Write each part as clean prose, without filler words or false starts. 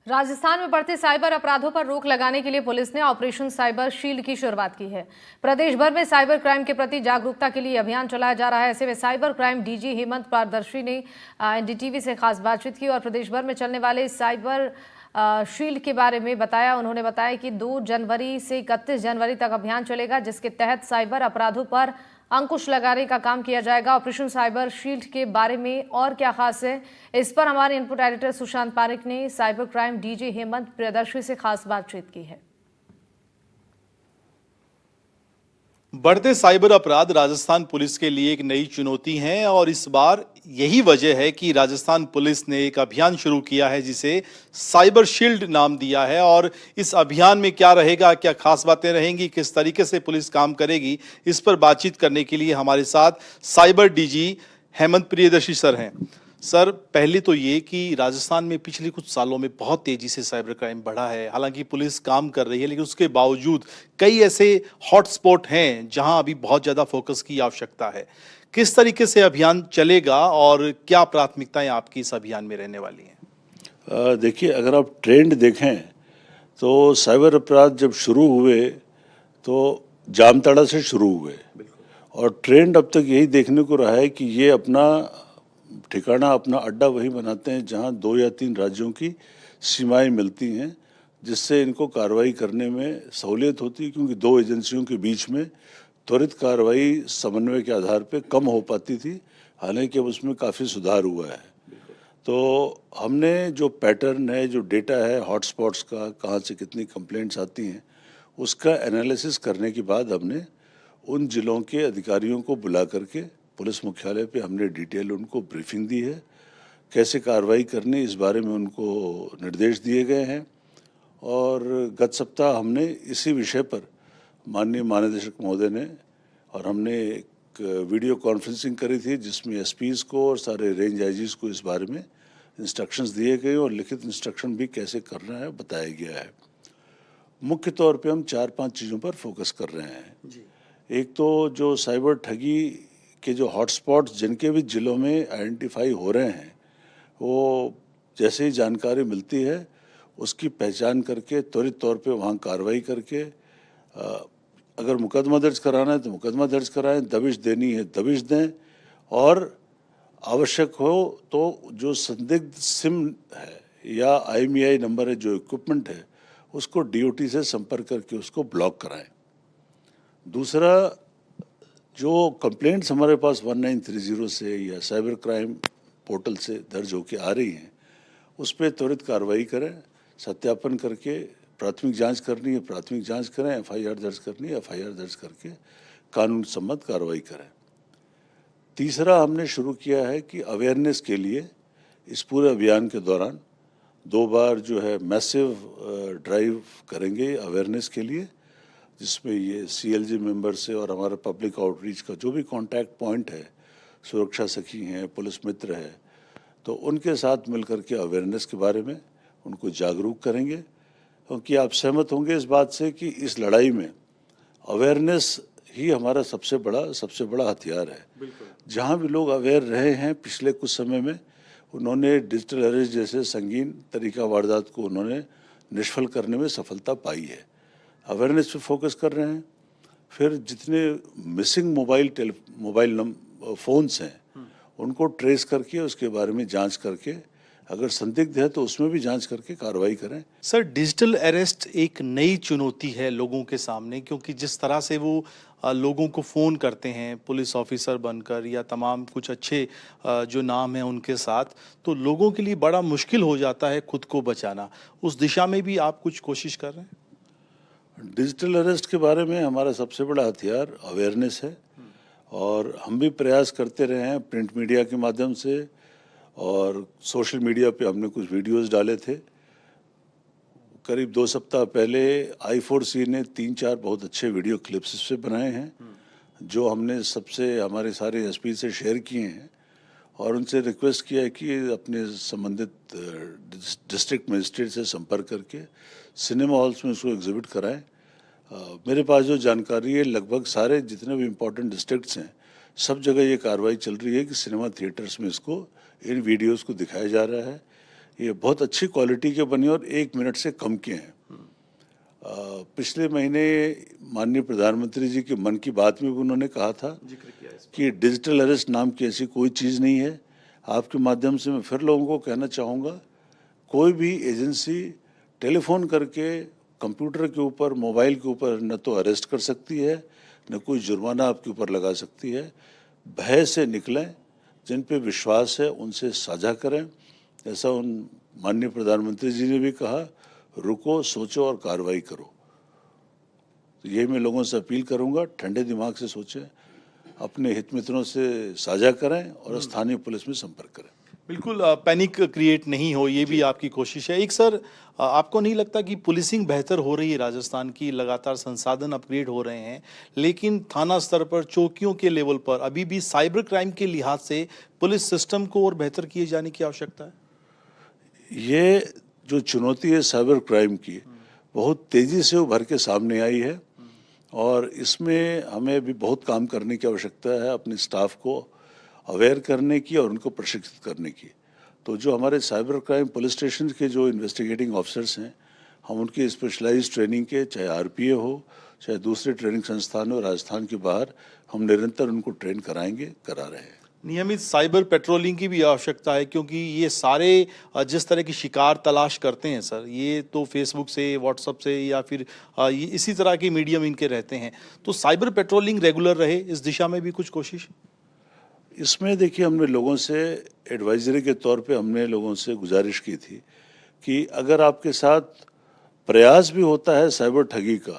राजस्थान में बढ़ते साइबर अपराधों पर रोक लगाने के लिए पुलिस ने ऑपरेशन साइबर शील्ड की शुरुआत की है। प्रदेश भर में साइबर क्राइम के प्रति जागरूकता के लिए अभियान चलाया जा रहा है। ऐसे में साइबर क्राइम डीजी हेमंत पारदर्शी ने एनडीटीवी से खास बातचीत की और प्रदेश भर में चलने वाले साइबर शील्ड के बारे में बताया। उन्होंने बताया कि 2 जनवरी से 31 जनवरी तक अभियान चलेगा, जिसके तहत साइबर अपराधों पर अंकुश लगाने का काम किया जाएगा। ऑपरेशन साइबर शील्ड के बारे में और क्या खास है, इस पर हमारे इनपुट एडिटर सुशांत पारिक ने cyber crime DG Hemant Priyadarshi से खास बातचीत की है। बढ़ते साइबर अपराध राजस्थान पुलिस के लिए एक नई चुनौती है और इस बार यही वजह है कि राजस्थान पुलिस ने एक अभियान शुरू किया है जिसे साइबर शील्ड नाम दिया है। और इस अभियान में क्या रहेगा, क्या खास बातें रहेंगी, किस तरीके से पुलिस काम करेगी, इस पर बातचीत करने के लिए हमारे साथ cyber DG Hemant Priyadarshi sir हैं। सर, पहले तो ये कि राजस्थान में पिछले कुछ सालों में बहुत तेजी से साइबर क्राइम बढ़ा है। हालांकि पुलिस काम कर रही है, लेकिन उसके बावजूद कई ऐसे हॉटस्पॉट हैं जहां अभी बहुत ज़्यादा फोकस की आवश्यकता है। किस तरीके से अभियान चलेगा और क्या प्राथमिकताएं आपकी इस अभियान में रहने वाली हैं? देखिए, अगर आप ट्रेंड देखें तो साइबर अपराध जब शुरू हुए तो जामताड़ा से शुरू हुए और ट्रेंड अब तक यही देखने को रहा है कि ये अपना ठिकाना, अपना अड्डा वही बनाते हैं जहां 2 या 3 राज्यों की सीमाएं मिलती हैं, जिससे इनको कार्रवाई करने में सहूलियत होती है, क्योंकि 2 एजेंसियों के बीच में त्वरित कार्रवाई समन्वय के आधार पर कम हो पाती थी। हालांकि अब उसमें काफ़ी सुधार हुआ है। तो हमने जो पैटर्न है, जो डेटा है हॉटस्पॉट्स का, कहाँ से कितनी कंप्लेंट्स आती हैं, उसका एनालिसिस करने के बाद हमने उन जिलों के अधिकारियों को बुला करके पुलिस मुख्यालय पे हमने डिटेल उनको ब्रीफिंग दी है। कैसे कार्रवाई करनी, इस बारे में उनको निर्देश दिए गए हैं। और गत सप्ताह हमने इसी विषय पर माननीय महानिदेशक महोदय ने और हमने एक वीडियो कॉन्फ्रेंसिंग करी थी, जिसमें एसपीज़ को और सारे रेंज आईजीज़ को इस बारे में इंस्ट्रक्शंस दिए गए और लिखित इंस्ट्रक्शन भी कैसे करना है बताया गया है। मुख्य तौर पे हम 4-5 चीज़ों पर फोकस कर रहे हैं जी। एक तो जो साइबर ठगी के जो हॉटस्पॉट्स जिनके भी जिलों में आइडेंटिफाई हो रहे हैं, वो जैसे ही जानकारी मिलती है उसकी पहचान करके त्वरित तौर पे वहाँ कार्रवाई करके अगर मुकदमा दर्ज कराना है तो मुकदमा दर्ज कराएं, दबिश देनी है दबिश दें, और आवश्यक हो तो जो संदिग्ध सिम है या IMEI नंबर है, जो इक्विपमेंट है, उसको DOT से संपर्क करके उसको ब्लॉक कराएं। दूसरा, जो कंप्लेंट्स हमारे पास 1930 से या साइबर क्राइम पोर्टल से दर्ज होके आ रही हैं, उस पर त्वरित कार्रवाई करें, सत्यापन करके प्राथमिक जांच करनी है प्राथमिक जांच करें, FIR दर्ज करनी है FIR दर्ज करके कानून सम्मत कार्रवाई करें। तीसरा, हमने शुरू किया है कि अवेयरनेस के लिए इस पूरे अभियान के दौरान 2 बार जो है मैसिव ड्राइव करेंगे अवेयरनेस के लिए, जिसमें ये CLG मेंबर से और हमारा पब्लिक आउटरीच का जो भी कांटेक्ट पॉइंट है, सुरक्षा सखी हैं, पुलिस मित्र है, तो उनके साथ मिलकर के अवेयरनेस के बारे में उनको जागरूक करेंगे। क्योंकि आप सहमत होंगे इस बात से कि इस लड़ाई में अवेयरनेस ही हमारा सबसे बड़ा हथियार है। जहाँ भी लोग अवेयर रहे हैं पिछले कुछ समय में, उन्होंने डिजिटल अरेस्ट जैसे संगीन तरीका वारदात को उन्होंने निष्फल करने में सफलता पाई है। अवेयरनेस पे फोकस कर रहे हैं। फिर जितने मिसिंग मोबाइल फ़ोन्स हैं, उनको ट्रेस करके उसके बारे में जांच करके अगर संदिग्ध है तो उसमें भी जांच करके कार्रवाई करें। सर, डिजिटल अरेस्ट एक नई चुनौती है लोगों के सामने, क्योंकि जिस तरह से वो लोगों को फ़ोन करते हैं पुलिस ऑफिसर बनकर या तमाम कुछ अच्छे जो नाम हैं उनके साथ, तो लोगों के लिए बड़ा मुश्किल हो जाता है खुद को बचाना। उस दिशा में भी आप कुछ कोशिश कर रहे हैं? डिजिटल अरेस्ट के बारे में हमारा सबसे बड़ा हथियार अवेयरनेस है और हम भी प्रयास करते रहे हैं प्रिंट मीडिया के माध्यम से, और सोशल मीडिया पे हमने कुछ वीडियोस डाले थे। करीब 2 सप्ताह पहले I4C ने 3-4 बहुत अच्छे वीडियो क्लिप्स इससे बनाए हैं, जो हमने हमारे सारे SP से शेयर किए हैं और उनसे रिक्वेस्ट किया है कि अपने संबंधित डिस्ट्रिक्ट मजिस्ट्रेट से संपर्क करके सिनेमा हॉल्स में इसको एग्जिबिट कराएं। मेरे पास जो जानकारी है, लगभग सारे जितने भी इम्पोर्टेंट डिस्ट्रिक्ट्स हैं, सब जगह ये कार्रवाई चल रही है कि सिनेमा थिएटर्स में इन वीडियोस को दिखाया जा रहा है। ये बहुत अच्छी क्वालिटी के बने और 1 मिनट से कम के हैं। पिछले महीने माननीय प्रधानमंत्री जी के मन की बात में भी उन्होंने कहा था कि डिजिटल अरेस्ट नाम की ऐसी कोई चीज़ नहीं है। आपके माध्यम से मैं फिर लोगों को कहना चाहूँगा, कोई भी एजेंसी टेलीफोन करके कंप्यूटर के ऊपर, मोबाइल के ऊपर न तो अरेस्ट कर सकती है, न कोई जुर्माना आपके ऊपर लगा सकती है। भय से निकलें, जिन पे विश्वास है उनसे साझा करें। जैसा उन माननीय प्रधानमंत्री जी ने भी कहा, रुको, सोचो और कार्रवाई करो। तो ये मैं लोगों से अपील करूंगा, ठंडे दिमाग से सोचें, अपने हित मित्रों से साझा करें और स्थानीय पुलिस में संपर्क करें। बिल्कुल पैनिक क्रिएट नहीं हो, ये भी आपकी कोशिश है। एक सर, आपको नहीं लगता कि पुलिसिंग बेहतर हो रही है राजस्थान की, लगातार संसाधन अपग्रेड हो रहे हैं, लेकिन थाना स्तर पर, चौकियों के लेवल पर अभी भी साइबर क्राइम के लिहाज से पुलिस सिस्टम को और बेहतर किए जाने की आवश्यकता है? ये जो चुनौती है साइबर क्राइम की, बहुत तेज़ी से उभर के सामने आई है और इसमें हमें भी बहुत काम करने की आवश्यकता है, अपने स्टाफ को अवेयर करने की और उनको प्रशिक्षित करने की। तो जो हमारे साइबर क्राइम पुलिस स्टेशन के जो इन्वेस्टिगेटिंग ऑफिसर्स हैं, हम उनकी स्पेशलाइज्ड ट्रेनिंग के, चाहे आरपीए हो, चाहे दूसरे ट्रेनिंग संस्थान हो राजस्थान के बाहर, हम निरंतर उनको ट्रेन कराएंगे, करा रहे हैं। नियमित साइबर पेट्रोलिंग की भी आवश्यकता है, क्योंकि ये सारे जिस तरह की शिकार तलाश करते हैं सर, ये तो फेसबुक से, व्हाट्सएप से या फिर ये इसी तरह के मीडियम इनके रहते हैं। तो साइबर पेट्रोलिंग रेगुलर रहे, इस दिशा में भी कुछ कोशिश? इसमें देखिए, हमने लोगों से एडवाइजरी के तौर पे हमने लोगों से गुजारिश की थी कि अगर आपके साथ प्रयास भी होता है साइबर ठगी का,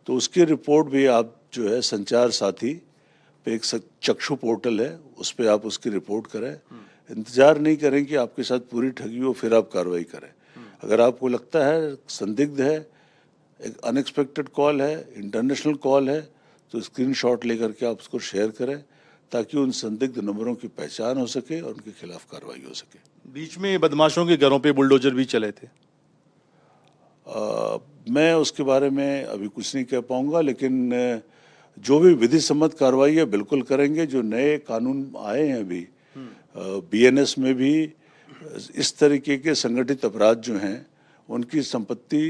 तो उसकी रिपोर्ट भी आप जो है संचार साथी पे एक चक्षु पोर्टल है, उस पर आप उसकी रिपोर्ट करें। इंतजार नहीं करें कि आपके साथ पूरी ठगी हो फिर आप कार्रवाई करें। अगर आपको लगता है संदिग्ध है, एक अनएक्सपेक्टेड कॉल है, इंटरनेशनल कॉल है, तो स्क्रीनशॉट लेकर के आप उसको शेयर करें, ताकि उन संदिग्ध नंबरों की पहचान हो सके और उनके खिलाफ कार्रवाई हो सके। बीच में बदमाशों के घरों पे बुलडोजर भी चले थे। मैं उसके बारे में अभी कुछ नहीं कह पाऊंगा, लेकिन जो भी विधि सम्मत कार्रवाई है बिल्कुल करेंगे। जो नए कानून आए हैं अभी बीएनएस में भी, इस तरीके के संगठित अपराध जो हैं उनकी संपत्ति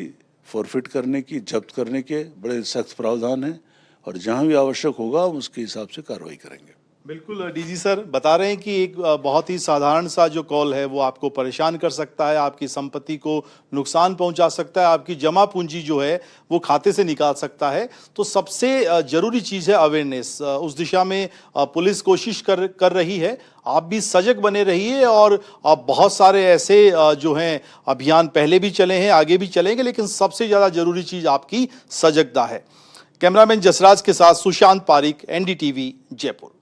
फॉरफिट करने की, जब्त करने के बड़े सख्त प्रावधान हैं और जहां भी आवश्यक होगा हम उसके हिसाब से कार्रवाई करेंगे। बिल्कुल डीजी सर बता रहे हैं कि एक बहुत ही साधारण सा जो कॉल है वो आपको परेशान कर सकता है, आपकी संपत्ति को नुकसान पहुंचा सकता है, आपकी जमा पूंजी जो है वो खाते से निकाल सकता है। तो सबसे जरूरी चीज़ है अवेयरनेस। उस दिशा में पुलिस कोशिश कर रही है। आप भी सजग बने रहिए और बहुत सारे ऐसे जो हैं अभियान पहले भी चले हैं, आगे भी चलेंगे, लेकिन सबसे ज़्यादा जरूरी चीज़ आपकी सजगता है। कैमरामैन जसराज के साथ सुशांत पारिक, एनडीटीवी, जयपुर।